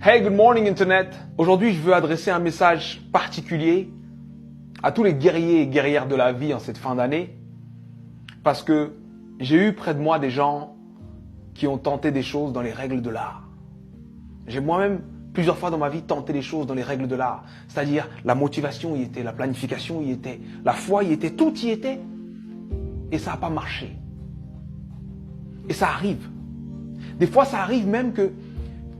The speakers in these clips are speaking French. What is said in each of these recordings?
Hey, good morning Internet. Aujourd'hui, je veux adresser un message particulier à tous les guerriers et guerrières de la vie en cette fin d'année. Parce que j'ai eu près de moi des gens qui ont tenté des choses dans les règles de l'art. J'ai moi-même plusieurs fois dans ma vie tenté des choses dans les règles de l'art. C'est-à-dire la motivation y était, la planification y était, la foi y était, tout y était. Et ça n'a pas marché. Et ça arrive. Des fois, ça arrive même que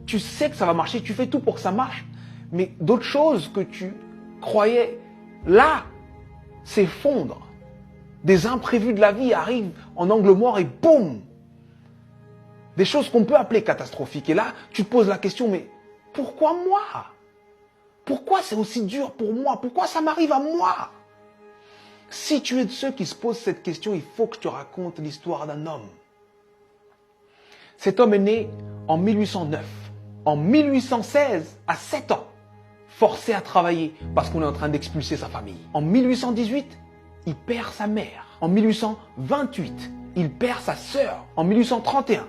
tu sais que ça va marcher, tu fais tout pour que ça marche, mais d'autres choses que tu croyais là s'effondrent. Des imprévus de la vie arrivent en angle mort et boum! Des choses qu'on peut appeler catastrophiques. Et là, tu te poses la question, mais pourquoi moi? Pourquoi c'est aussi dur pour moi? Pourquoi ça m'arrive à moi? Si tu es de ceux qui se posent cette question, il faut que je te raconte l'histoire d'un homme. Cet homme est né en 1809. En 1816, à 7 ans, forcé à travailler parce qu'on est en train d'expulser sa famille. En 1818, il perd sa mère. En 1828, il perd sa sœur. En 1831,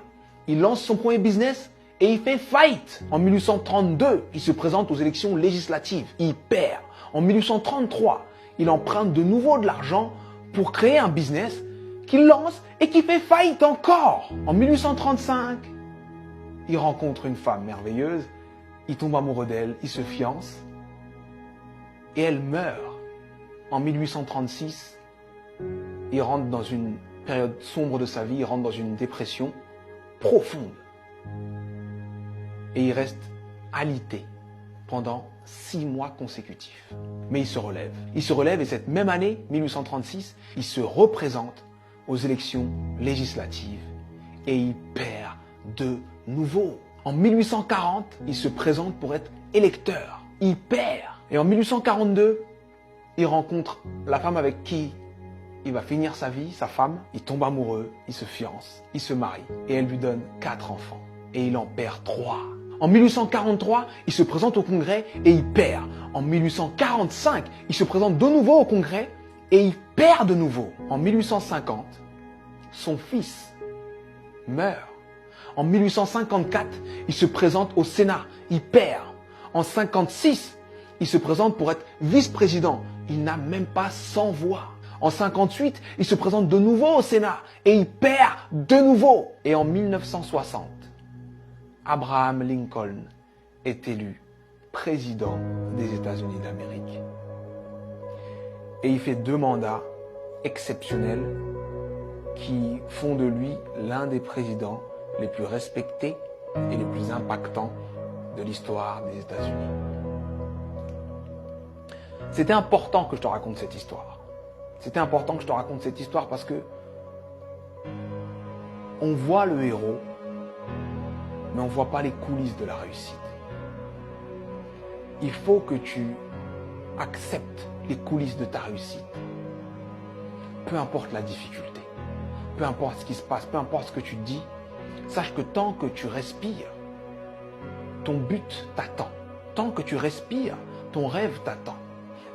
il lance son premier business et il fait faillite. En 1832, il se présente aux élections législatives. Il perd. En 1833, il emprunte de nouveau de l'argent pour créer un business qu'il lance et qui fait faillite encore. En 1835, il rencontre une femme merveilleuse, il tombe amoureux d'elle, il se fiance et elle meurt. En 1836, il rentre dans une période sombre de sa vie, il rentre dans une dépression profonde. Et il reste alité pendant 6 mois consécutifs. Mais il se relève. Il se relève et cette même année, 1836, il se représente aux élections législatives et il perd de nouveau. En 1840, il se présente pour être électeur. Il perd. Et en 1842, il rencontre la femme avec qui il va finir sa vie, sa femme. Il tombe amoureux, il se fiance, il se marie et elle lui donne 4 enfants. Et il en perd 3. En 1843, il se présente au Congrès et il perd. En 1845, il se présente de nouveau au Congrès et il perd de nouveau. En 1850, son fils meurt. En 1854, il se présente au Sénat, il perd. En 1956, il se présente pour être vice-président. Il n'a même pas 100 voix. En 1958, il se présente de nouveau au Sénat et il perd de nouveau. Et en 1960, Abraham Lincoln est élu président des États-Unis d'Amérique. Et il fait 2 mandats exceptionnels qui font de lui l'un des présidents les plus respectés et les plus impactants de l'histoire des États-Unis. C'était important que je te raconte cette histoire. C'était important que je te raconte cette histoire parce que on voit le héros, mais on ne voit pas les coulisses de la réussite. Il faut que tu acceptes les coulisses de ta réussite. Peu importe la difficulté, peu importe ce qui se passe, peu importe ce que tu dis, sache que tant que tu respires, ton but t'attend. Tant que tu respires, ton rêve t'attend.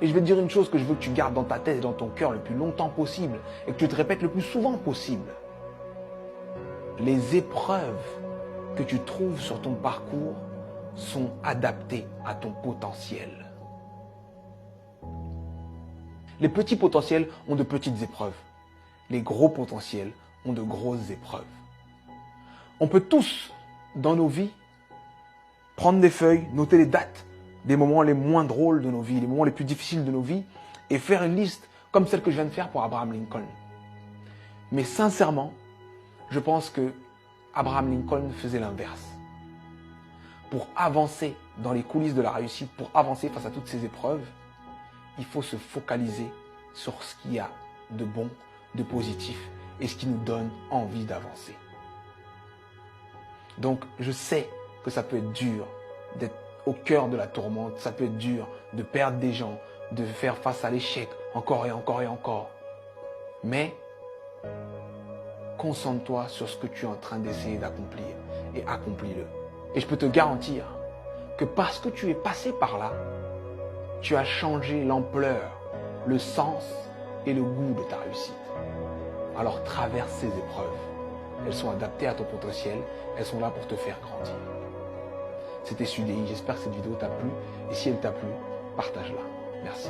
Et je vais te dire une chose que je veux que tu gardes dans ta tête et dans ton cœur le plus longtemps possible et que tu te répètes le plus souvent possible. Les épreuves que tu trouves sur ton parcours sont adaptées à ton potentiel. Les petits potentiels ont de petites épreuves. Les gros potentiels ont de grosses épreuves. On peut tous, dans nos vies, prendre des feuilles, noter les dates des moments les moins drôles de nos vies, les moments les plus difficiles de nos vies, et faire une liste comme celle que je viens de faire pour Abraham Lincoln. Mais sincèrement, je pense que Abraham Lincoln faisait l'inverse. Pour avancer dans les coulisses de la réussite, pour avancer face à toutes ces épreuves, il faut se focaliser sur ce qu'il y a de bon, de positif, et ce qui nous donne envie d'avancer. Donc, je sais que ça peut être dur d'être au cœur de la tourmente, ça peut être dur de perdre des gens, de faire face à l'échec encore et encore et encore. Mais, concentre-toi sur ce que tu es en train d'essayer d'accomplir et accomplis-le. Et je peux te garantir que parce que tu es passé par là, tu as changé l'ampleur, le sens et le goût de ta réussite. Alors traverse ces épreuves. Elles sont adaptées à ton potentiel, elles sont là pour te faire grandir. C'était Sudei. J'espère que cette vidéo t'a plu. Et si elle t'a plu, partage-la. Merci.